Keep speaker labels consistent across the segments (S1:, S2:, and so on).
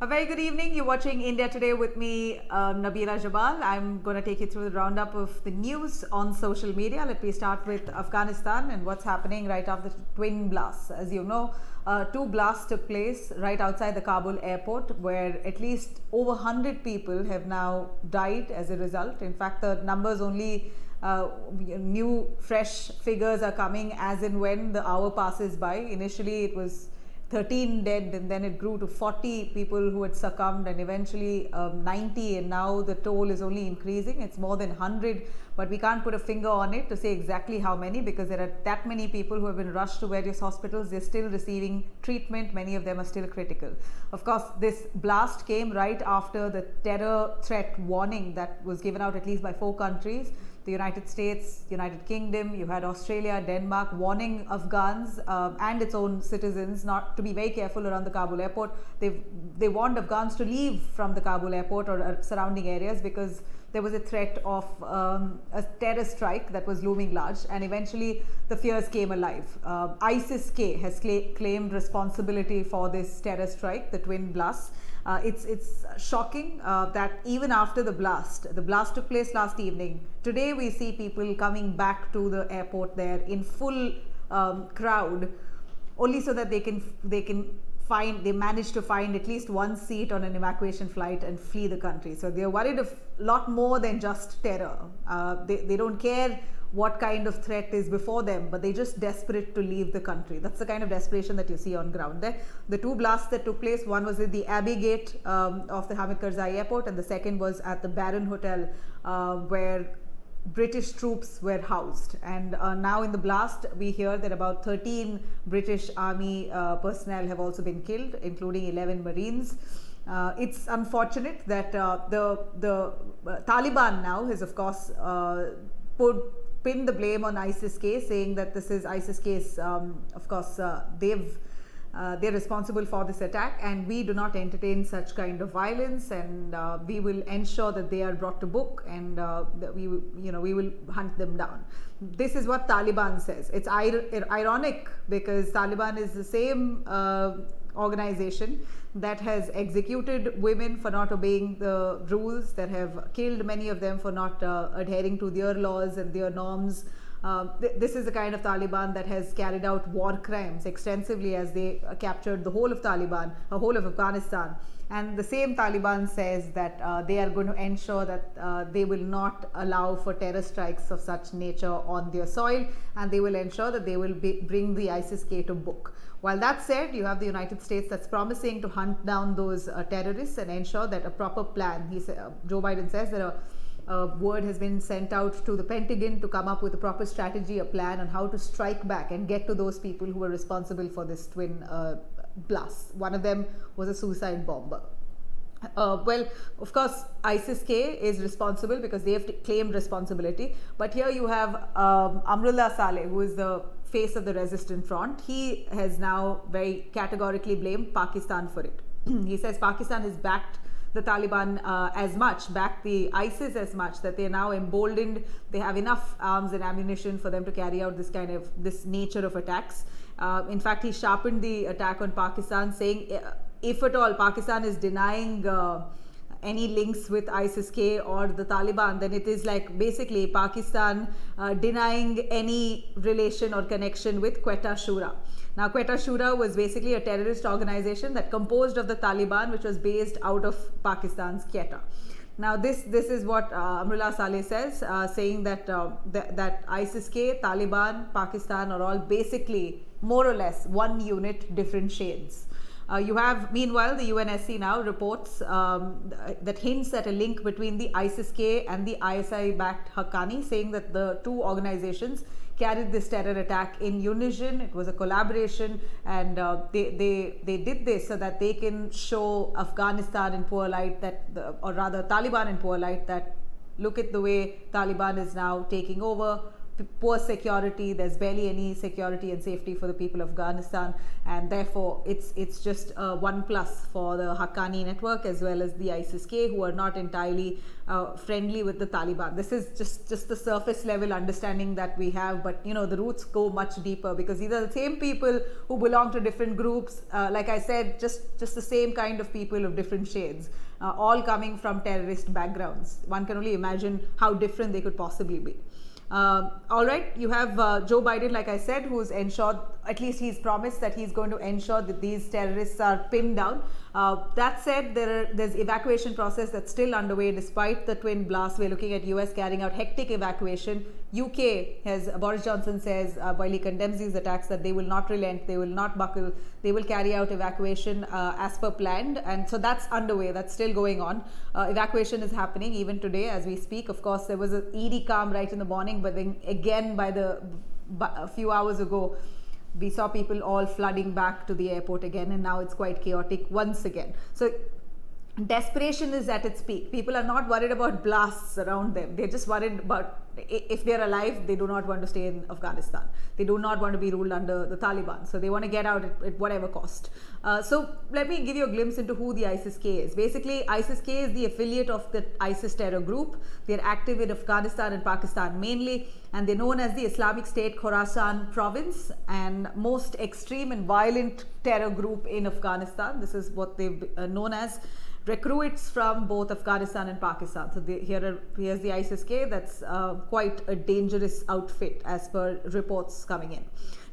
S1: A very good evening. You're watching India Today with me, Nabila Jabal. I'm going to take you through the roundup of the news on social media. Let me start with Afghanistan and what's happening right after the twin blasts. As you know, two blasts took place right outside the Kabul airport, where at least over 100 people have now died as a result. In fact, the numbers only new fresh figures are coming as and when the hour passes by. Initially, it was 13 dead, and then it grew to 40 people who had succumbed, and eventually 90, and now the toll is only increasing. It's more than 100, but we can't put a finger on it to say exactly how many, because there are that many people who have been rushed to various hospitals. They're still receiving treatment. Many of them are still critical. Of course, this blast came right after the terror threat warning that was given out at least by 4 countries. The United States, United Kingdom, you had Australia, Denmark, warning Afghans and its own citizens not to be very careful around the Kabul airport. They warned Afghans to leave from the Kabul airport or surrounding areas because there was a threat of a terror strike that was looming large, and eventually the fears came alive. ISIS-K has claimed responsibility for this terror strike, the twin blasts. It's shocking that even after the blast took place last evening, today we see people coming back to the airport there in full crowd, only so that they manage to find at least one seat on an evacuation flight and flee the country. So they're worried of a lot more than just terror. They don't care what kind of threat is before them, but they're just desperate to leave the country. That's the kind of desperation that you see on ground there. The 2 blasts that took place, one was at the Abbey Gate of the Hamid Karzai airport, and the second was at the Baron Hotel where British troops were housed. And now in the blast, we hear that about 13 British Army personnel have also been killed, including 11 Marines. It's unfortunate that the Taliban now has, of course, pinned the blame on ISIS-K, saying that this is ISIS-K's, of course, they're responsible for this attack, and we do not entertain such kind of violence, and we will ensure that they are brought to book, and that we will hunt them down. This is what Taliban says. It's ironic because Taliban is the same organization that has executed women for not obeying the rules, that have killed many of them for not adhering to their laws and their norms. This is the kind of Taliban that has carried out war crimes extensively, as they captured the whole of whole of Afghanistan. And the same Taliban says that they are going to ensure that they will not allow for terror strikes of such nature on their soil, and they will ensure that they will bring the ISIS-K to book. While that said, you have the United States that's promising to hunt down those terrorists and ensure that a proper plan. Joe Biden says that a word has been sent out to the Pentagon to come up with a proper strategy, a plan on how to strike back and get to those people who were responsible for this twin blasts. One of them was a suicide bomber. Well, of course, ISIS-K is responsible because they have claimed responsibility. But here you have Amrullah Saleh, who is the face of the resistance front. He has now very categorically blamed Pakistan for it. He says Pakistan has backed the Taliban backed the ISIS as much, that they are now emboldened. They have enough arms and ammunition for them to carry out this nature of attacks. In fact, he sharpened the attack on Pakistan, saying if at all Pakistan is denying any links with ISIS-K or the Taliban, then it is like basically Pakistan denying any relation or connection with Quetta Shura. Now, Quetta Shura was basically a terrorist organization that composed of the Taliban, which was based out of Pakistan's Quetta. Now, this is what Amrullah Saleh says, saying that that ISIS-K, Taliban, Pakistan are all basically more or less one unit, different shades. You have, meanwhile, the UNSC now reports that hints at a link between the ISIS-K and the ISI-backed Haqqani, saying that the 2 organizations carried this terror attack in unison. It was a collaboration, and they did this so that they can show Afghanistan in poor light, or rather Taliban in poor light, that look at the way Taliban is now taking over poor security. There's barely any security and safety for the people of Afghanistan, and therefore it's just a 1+ for the Haqqani network as well as the ISIS-K, who are not entirely friendly with the Taliban. This is just the surface level understanding that we have, but the roots go much deeper, because these are the same people who belong to different groups. Like I said, just the same kind of people of different shades, all coming from terrorist backgrounds. One can only imagine how different they could possibly be. All right, you have Joe Biden, like I said, who's ensured, at least he's promised that he's going to ensure that these terrorists are pinned down. That said, there's evacuation process that's still underway despite the twin blasts. We're looking at US carrying out hectic evacuation. UK has, Boris Johnson says, while he condemns these attacks, that they will not relent, they will not buckle, they will carry out evacuation as per planned. And so that's underway, that's still going on. Evacuation is happening even today as we speak. Of course, there was an eerie calm right in the morning, but then again a few hours ago, we saw people all flooding back to the airport again, and now it's quite chaotic once again. So desperation is at its peak. People are not worried about blasts around them. They're just worried about, if they're alive, they do not want to stay in Afghanistan. They do not want to be ruled under the Taliban. So they want to get out at whatever cost. So let me give you a glimpse into who the ISIS-K is. Basically, ISIS-K is the affiliate of the ISIS terror group. They're active in Afghanistan and Pakistan mainly, and they're known as the Islamic State Khorasan province, and most extreme and violent terror group in Afghanistan. This is what they've known as. Recruits from both Afghanistan and Pakistan. So here's the ISIS-K. That's quite a dangerous outfit as per reports coming in.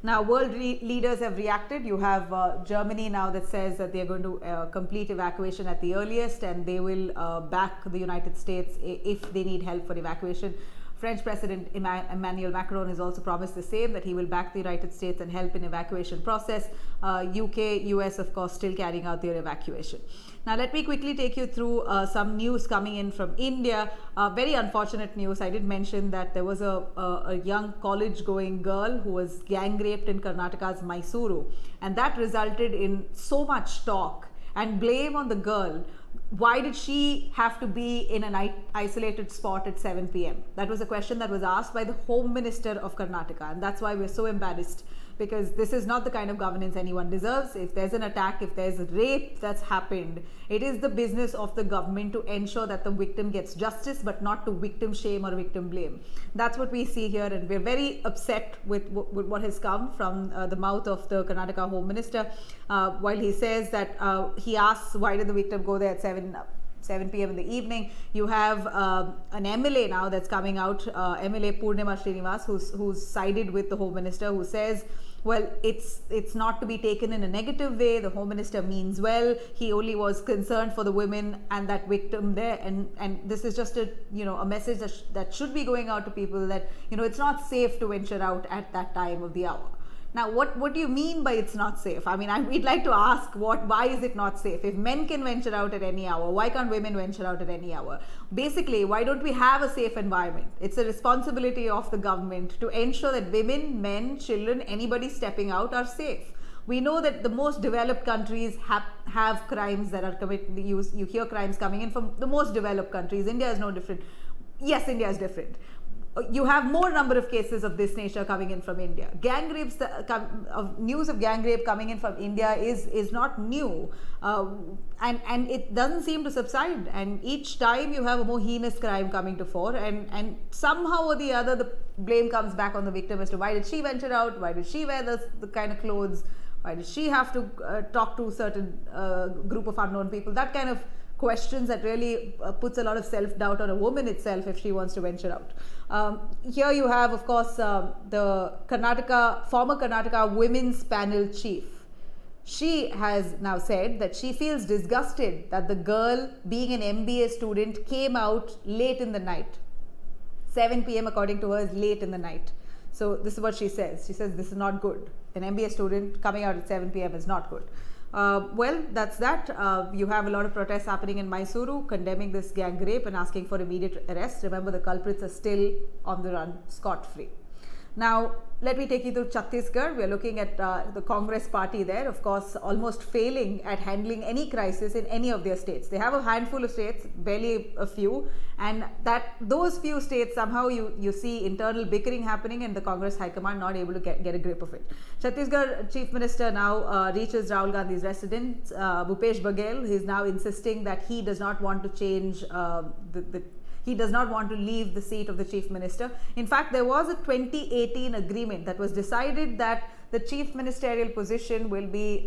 S1: Now, world leaders have reacted. You have Germany now that says that they're going to complete evacuation at the earliest, and they will back the United States if they need help for evacuation. French President Emmanuel Macron has also promised the same, that he will back the United States and help in evacuation process. UK, US, of course, still carrying out their evacuation. Now, let me quickly take you through some news coming in from India. Very unfortunate news. I did mention that there was a young college-going girl who was gang raped in Karnataka's Mysuru, and that resulted in so much talk and blame on the girl. Why did she have to be in an isolated spot at 7 p.m.? That was a question that was asked by the Home Minister of Karnataka, and that's why we're so embarrassed, because this is not the kind of governance anyone deserves. If there's an attack, if there's a rape that's happened, it is the business of the government to ensure that the victim gets justice, but not to victim shame or victim blame. That's what we see here, and we're very upset with what has come from the mouth of the Karnataka Home Minister. While he says that he asks, why did the victim go there at 7 p.m. in the evening? You have an MLA now that's coming out, MLA Purnima Srinivas, who's sided with the Home Minister, who says, well, it's not to be taken in a negative way. The Home Minister means well. He only was concerned for the women and that victim there, and this is just a message that should be going out to people, that it's not safe to venture out at that time of the hour. Now, what do you mean by it's not safe? I mean, we'd like to ask, why is it not safe? If men can venture out at any hour, why can't women venture out at any hour? Basically, why don't we have a safe environment? It's a responsibility of the government to ensure that women, men, children, anybody stepping out are safe. We know that the most developed countries have crimes that are committed. You hear crimes coming in from the most developed countries. India is no different. Yes, India is different. You have more number of cases of this nature coming in from India. Gang rapes, news of gang rape coming in from India is not new, and it doesn't seem to subside. And each time you have a more heinous crime coming to fore, and somehow or the other the blame comes back on the victim as to why did she venture out, why did she wear the kind of clothes, why did she have to talk to a certain group of unknown people. That kind of questions that really puts a lot of self-doubt on a woman itself if she wants to venture out. Here you have, of course, the former Karnataka Women's Panel Chief. She has now said that she feels disgusted that the girl, being an MBA student, came out late in the night. 7 p.m. according to her is late in the night. So this is what she says. She says this is not good. An MBA student coming out at 7 p.m. is not good. Well, that's that. You have a lot of protests happening in Mysuru condemning this gang rape and asking for immediate arrest. Remember, the culprits are still on the run, scot-free. Now, let me take you to Chhattisgarh. We are looking at the Congress party there, of course, almost failing at handling any crisis in any of their states. They have a handful of states, barely a few, and those few states, somehow you see internal bickering happening and the Congress High Command not able to get a grip of it. Chhattisgarh Chief Minister now reaches Rahul Gandhi's residence, Bhupesh Baghel. He is now insisting that he does not want to change he does not want to leave the seat of the chief minister. In fact, there was a 2018 agreement that was decided that the chief ministerial position will be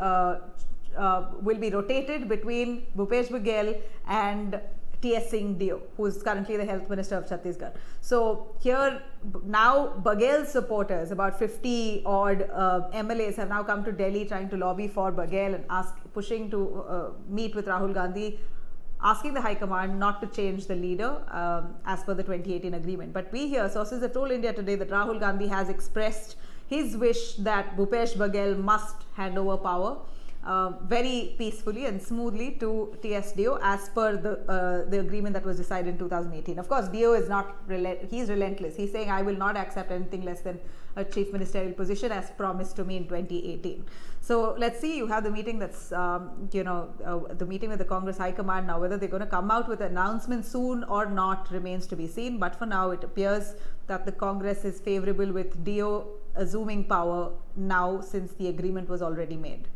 S1: rotated between Bhupesh Baghel and T.S. Singh Dio, who is currently the health minister of Chhattisgarh. So here now Baghel's supporters, about 50 odd MLAs, have now come to Delhi trying to lobby for Baghel and pushing to meet with Rahul Gandhi, asking the High Command not to change the leader as per the 2018 agreement. But we hear, sources have told India Today that Rahul Gandhi has expressed his wish that Bhupesh Baghel must hand over power very peacefully and smoothly to T.S. Dio as per the agreement that was decided in 2018. Of course, Dio is not he's relentless. He's saying, I will not accept anything less than a chief ministerial position as promised to me in 2018. So let's see, you have the meeting that's, the meeting with the Congress High Command now. Whether they're going to come out with an announcement soon or not remains to be seen. But for now, it appears that the Congress is favorable with Dio assuming power now since the agreement was already made.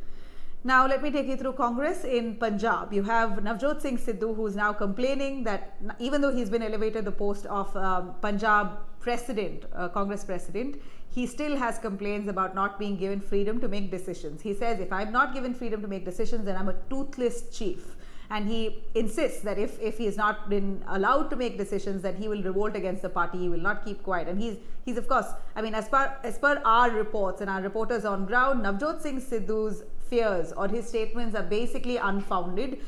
S1: Now, let me take you through Congress in Punjab. You have Navjot Singh Sidhu, who is now complaining that even though he's been elevated the post of Punjab president, Congress president, he still has complaints about not being given freedom to make decisions. He says, if I'm not given freedom to make decisions, then I'm a toothless chief. And he insists that if he has not been allowed to make decisions, then he will revolt against the party. He will not keep quiet. And he's of course, I mean, as per our reports and our reporters on ground, Navjot Singh Sidhu's fears or his statements are basically unfounded.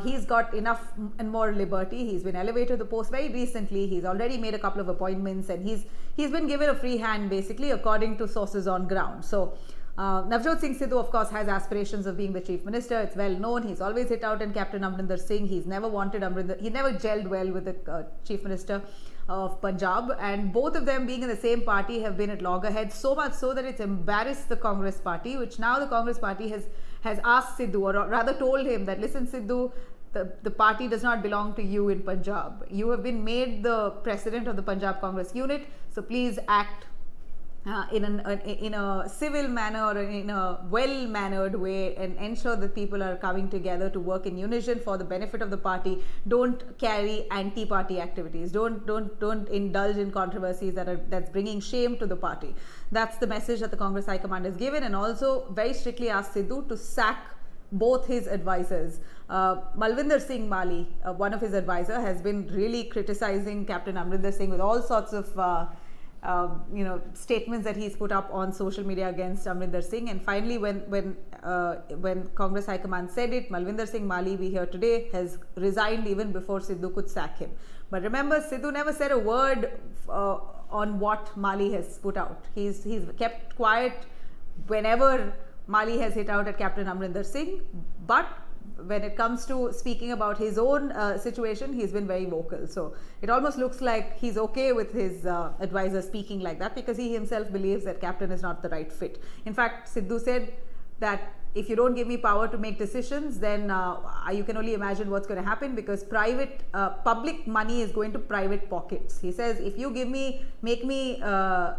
S1: He's got enough and more liberty. He's been elevated to the post very recently. He's already made a couple of appointments, and he's been given a free hand, basically, according to sources on ground. So Navjot Singh Sidhu, of course, has aspirations of being the chief minister. It's well known. He's always hit out on Captain Amrinder Singh. He's never wanted he never gelled well with the chief minister of Punjab, and both of them being in the same party have been at loggerheads, so much so that it's embarrassed the Congress party, which now the Congress party has asked Sidhu, or rather told him that, listen Sidhu, the party does not belong to you in Punjab. You have been made the president of the Punjab Congress unit, so please act in a civil manner or in a well-mannered way and ensure that people are coming together to work in unison for the benefit of the party. Don't carry anti-party activities. Don't indulge in controversies that's bringing shame to the party. That's the message that the Congress High Command has given, and also very strictly asked Sidhu to sack both his advisors. Malvinder Singh Mali, one of his advisors, has been really criticizing Captain Amrinder Singh with all sorts of statements that he's put up on social media against Amrinder Singh. And finally, when Congress High Command said it, Malvinder Singh Mali, we hear today, has resigned even before Sidhu could sack him. But remember, Sidhu never said a word on what Mali has put out. He's kept quiet whenever Mali has hit out at Captain Amrinder Singh, but when it comes to speaking about his own situation, he's been very vocal. So it almost looks like he's okay with his advisor speaking like that, because he himself believes that Captain is not the right fit. In fact, Sidhu said that if you don't give me power to make decisions, then you can only imagine what's going to happen, because public money is going to private pockets. He says, if you make me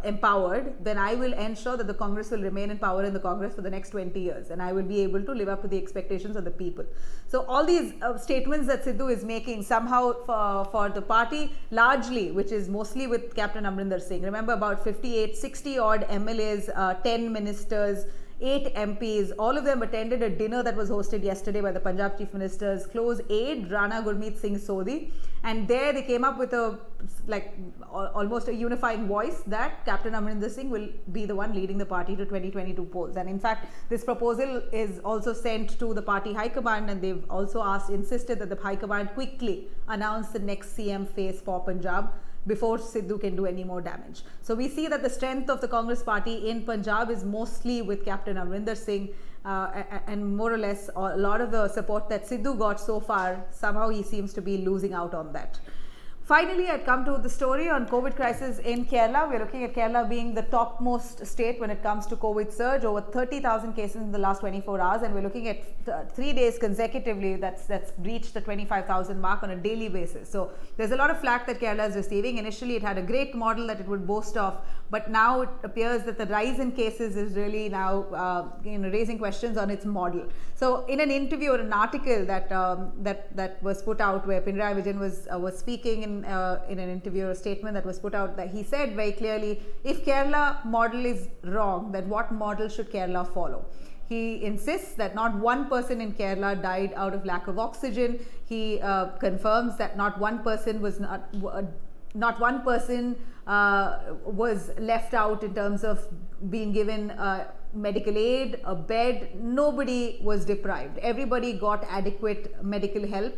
S1: empowered, then I will ensure that the Congress will remain in power in the Congress for the next 20 years, and I will be able to live up to the expectations of the people. So all these statements that Sidhu is making somehow for the party, largely, which is mostly with Captain Amrinder Singh. Remember, about 60 odd MLAs, 10 ministers, 8 MPs, all of them attended a dinner that was hosted yesterday by the Punjab Chief Minister's close aide, Rana Gurmeet Singh Sodhi, and there they came up with almost a unifying voice that Captain Amrinder Singh will be the one leading the party to 2022 polls. And in fact, this proposal is also sent to the party High Command, and they've also insisted that the High Command quickly announce the next CM phase for Punjab before Sidhu can do any more damage. So we see that the strength of the Congress party in Punjab is mostly with Captain Amrinder Singh, and more or less a lot of the support that Sidhu got so far, somehow he seems to be losing out on that. Finally, I'd come to the story on COVID crisis in Kerala. We're looking at Kerala being the topmost state when it comes to COVID surge, over 30,000 cases in the last 24 hours, and we're looking at 3 days consecutively that's breached the 25,000 mark on a daily basis. So there's a lot of flack that Kerala is receiving. Initially, it had a great model that it would boast of, but now it appears that the rise in cases is really now raising questions on its model. So in an interview or an article that was put out, where Pinarayi Vijayan was speaking in an interview or a statement that was put out, that he said very clearly, if Kerala model is wrong, then what model should Kerala follow? He insists that not one person in Kerala died out of lack of oxygen. He confirms that not one person was left out in terms of being given medical aid, a bed. Nobody was deprived. Everybody got adequate medical help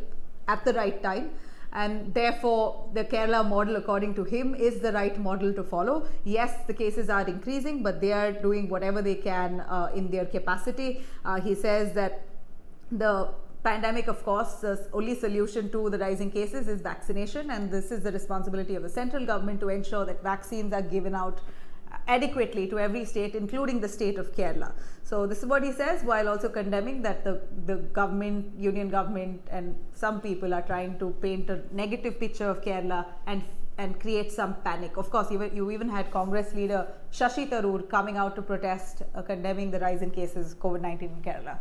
S1: at the right time. And therefore, the Kerala model, according to him, is the right model to follow. Yes, the cases are increasing, but they are doing whatever they can in their capacity. He says that the pandemic, of course, the only solution to the rising cases is vaccination, and this is the responsibility of the central government to ensure that vaccines are given out adequately to every state, including the state of Kerala. So this is what he says, while also condemning that the government, union government, and some people are trying to paint a negative picture of Kerala and create some panic. Of course, you even had Congress leader Shashi Tharoor coming out to protest, condemning the rise in cases of COVID-19 in Kerala.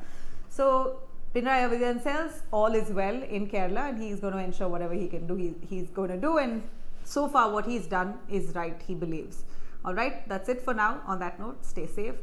S1: So Pinarayi Vijayan says all is well in Kerala, and he's going to ensure whatever he can do, he's going to do, and so far what he's done is right, he believes. All right, that's it for now. On that note, stay safe.